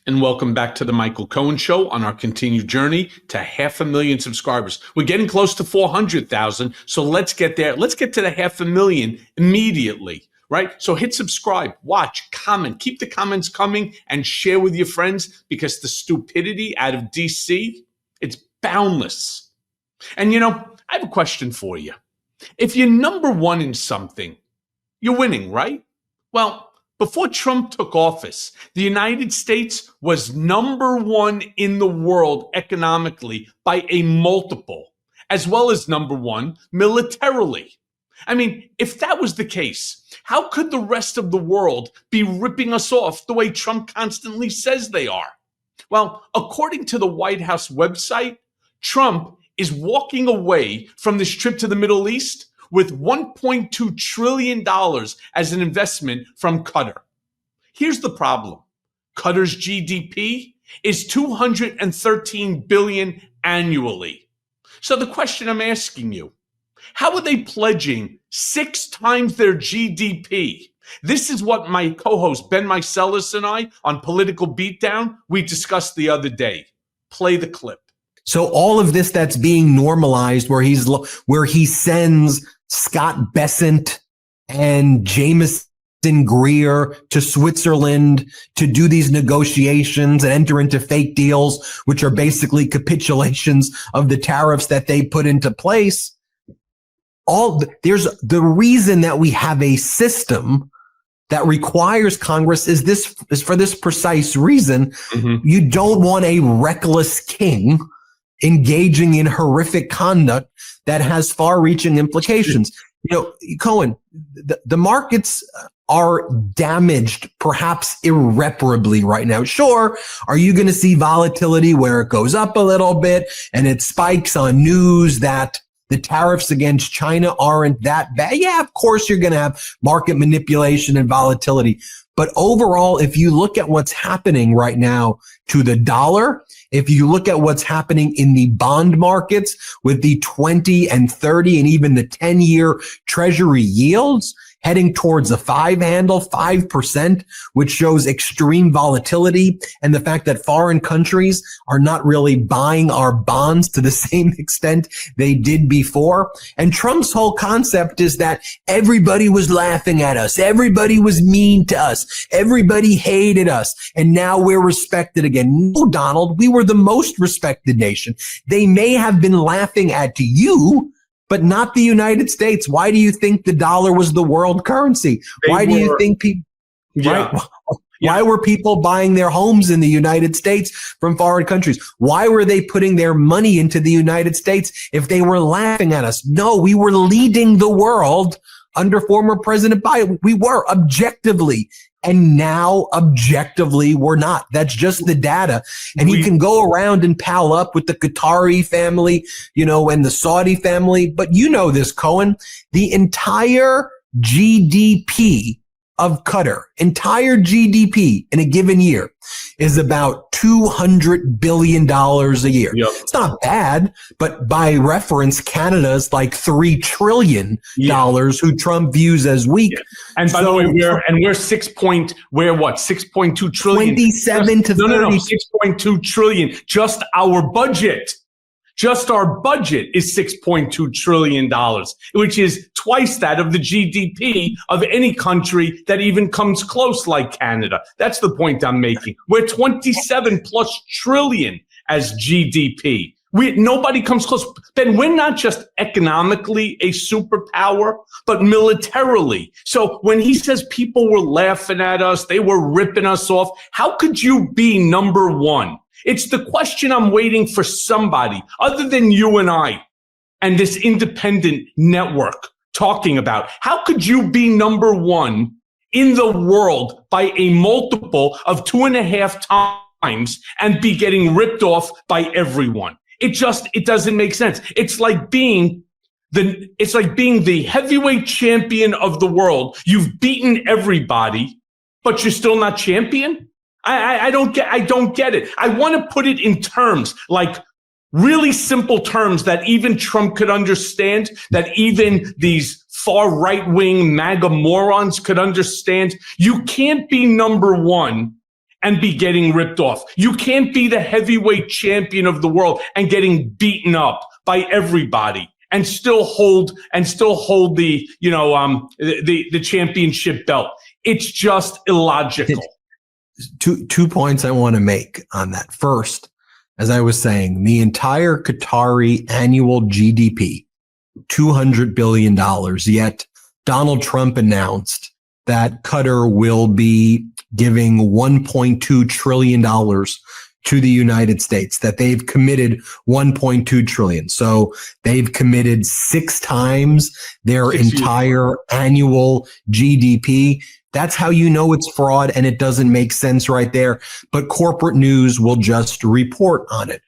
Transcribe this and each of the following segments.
And welcome back to the Michael Cohen Show on our continued journey to 500,000 subscribers. We're getting close to 400,000, so let's get there. Let's get to the 500,000 immediately, right? So hit subscribe, watch, comment, keep the comments coming, and share with your friends, because the stupidity out of DC, it's boundless. And I have a question for you. If you're number one in something, you're winning, right? Well, before Trump took office, the United States was number one in the world economically by a multiple, as well as number one militarily. I mean, if that was the case, how could the rest of the world be ripping us off the way Trump constantly says they are? Well, according to the White House website, Trump is walking away from this trip to the Middle East with $1.2 trillion as an investment from Qatar. Here's the problem. Qatar's GDP is $213 billion annually. So the question I'm asking you, how are they pledging 6 times their GDP? This is what my co-host Ben Meiselas and I on Political Beatdown, we discussed the other day. Play the clip. So all of this that's being normalized, where he sends Scott Bessent and Jameson Greer to Switzerland to do these negotiations and enter into fake deals, which are basically capitulations of the tariffs that they put into place. There's the reason that we have a system that requires Congress is for this precise reason. Mm-hmm. You don't want a reckless king engaging in horrific conduct that has far-reaching implications. Cohen, the markets are damaged perhaps irreparably right now. Sure, are you going to see volatility where it goes up a little bit and it spikes on news that the tariffs against China aren't that bad? Yeah, of course you're going to have market manipulation and volatility. But overall, if you look at what's happening right now to the dollar, if you look at what's happening in the bond markets with the 20 and 30 and even the 10-year treasury yields heading towards a 5%, which shows extreme volatility, and the fact that foreign countries are not really buying our bonds to the same extent they did before. And Trump's whole concept is that everybody was laughing at us. Everybody was mean to us. Everybody hated us. And now we're respected again. No, Donald, we were the most respected nation. They may have been laughing at you, but not the United States. Why do you think the dollar was the world currency? Why do you think people? Yeah. Right? Why were people buying their homes in the United States from foreign countries? Why were they putting their money into the United States if they were laughing at us? No, we were leading the world under former President Biden. We were objectively. And now, objectively, we're not. That's just the data. And he can go around and pal up with the Qatari family, and the Saudi family. But this, Cohen, the entire GDP of Qatar, entire GDP in a given year is about $200 billion a year. Yep. It's not bad, but by reference, Canada's like $3 trillion who Trump views as weak. Yeah. And by the way, we're 6.2 trillion. 27 to 30. No, 6.2 trillion. Just our budget. Just our budget is $6.2 trillion, which is twice that of the GDP of any country that even comes close, like Canada. That's the point I'm making. We're 27 plus trillion as GDP. Nobody comes close. Ben, we're not just economically a superpower, but militarily. So when he says people were laughing at us, they were ripping us off, how could you be number one? It's the question I'm waiting for somebody other than you and I and this independent network talking about. How could you be number one in the world by a multiple of 2.5 times and be getting ripped off by everyone? It doesn't make sense. It's like being the heavyweight champion of the world. You've beaten everybody, but you're still not champion. I don't get it. I want to put it in terms like really simple terms that even Trump could understand, that even these far right-wing MAGA morons could understand. You can't be number one and be getting ripped off. You can't be the heavyweight champion of the world and getting beaten up by everybody and still hold the the championship belt. It's just illogical. Two points I want to make on that. First, as I was saying, the entire Qatari annual GDP, $200 billion, yet Donald Trump announced that Qatar will be giving $1.2 trillion to the United States, that they've committed $1.2 trillion. So they've committed 6 times their entire annual GDP. That's how you know it's fraud, and it doesn't make sense right there. But corporate news will just report on it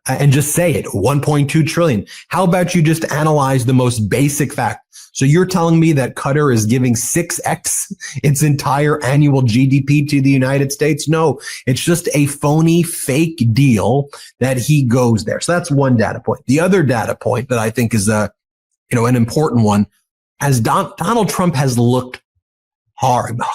and just say it, 1.2 trillion. How about you just analyze the most basic fact? So you're telling me that Qatar is giving 6x its entire annual GDP to the United States? No, it's just a phony, fake deal that he goes there. So that's one data point. The other data point that I think is an important one, as Donald Trump has looked horrible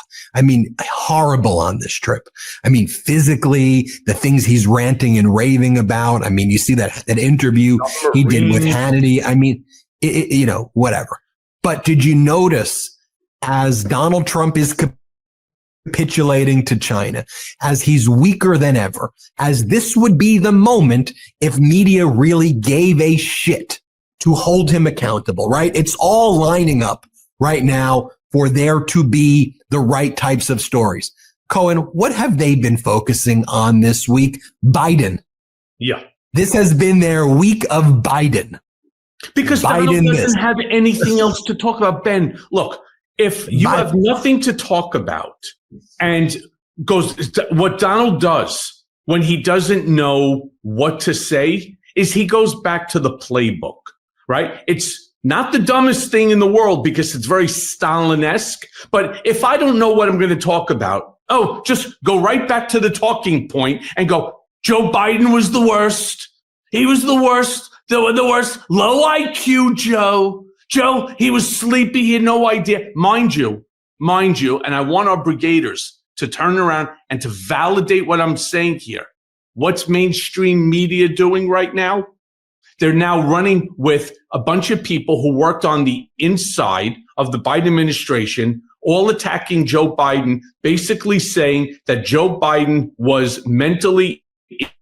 on this trip. I mean, physically, the things he's ranting and raving about. I mean, you see that interview he did with Hannity. I mean, whatever. But did you notice, as Donald Trump is capitulating to China, as he's weaker than ever, as this would be the moment if media really gave a shit to hold him accountable, right? It's all lining up right now for there to be the right types of stories. Cohen, what have they been focusing on this week? Biden. Yeah. This has been their week of Biden. Because Donald doesn't have anything else to talk about. Ben, look, if you have nothing to talk about and what Donald does when he doesn't know what to say is he goes back to the playbook, right? It's not the dumbest thing in the world because it's very Stalin-esque. But if I don't know what I'm going to talk about, just go right back to the talking point and go, Joe Biden was the worst. He was the worst. The worst. Low IQ, Joe. Joe, he was sleepy. He had no idea. Mind you, and I want our brigaders to turn around and to validate what I'm saying here. What's mainstream media doing right now? They're now running with a bunch of people who worked on the inside of the Biden administration, all attacking Joe Biden, basically saying that Joe Biden was mentally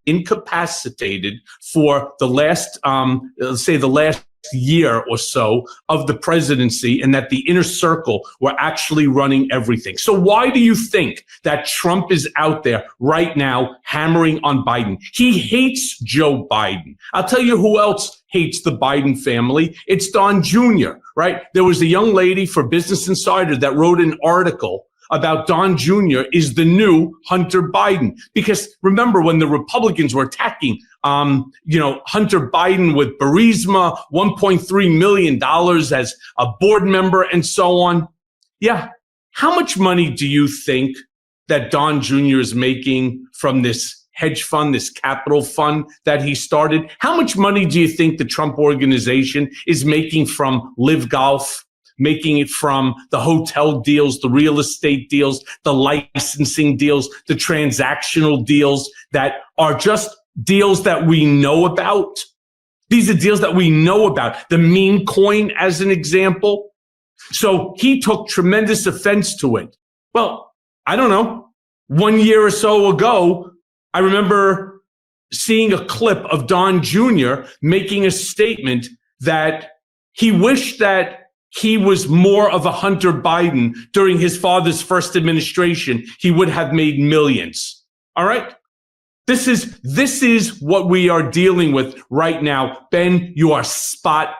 incapacitated for the last, the last year or so of the presidency, and that the inner circle were actually running everything. So why do you think that Trump is out there right now hammering on Biden? He hates Joe Biden. I'll tell you who else hates the Biden family. It's Don Jr., right? There was a young lady for Business Insider that wrote an article about Don Jr. is the new Hunter Biden. Because remember when the Republicans were attacking, Hunter Biden with Burisma, $1.3 million as a board member and so on. Yeah. How much money do you think that Don Jr. is making from this hedge fund, this capital fund that he started? How much money do you think the Trump organization is making from Live Golf? Making it from the hotel deals, the real estate deals, the licensing deals, the transactional deals that are just deals that we know about. These are deals that we know about. The meme coin, as an example. So he took tremendous offense to it. Well, I don't know. 1 year or so ago, I remember seeing a clip of Don Jr. making a statement that he wished that he was more of a Hunter Biden during his father's first administration. He would have made millions. All right. This is what we are dealing with right now. Ben, you are spot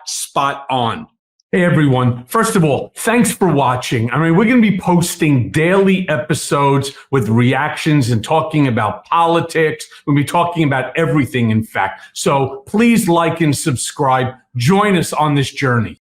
on. Hey, everyone. First of all, thanks for watching. I mean, we're going to be posting daily episodes with reactions and talking about politics. We'll be talking about everything, in fact. So please like and subscribe. Join us on this journey.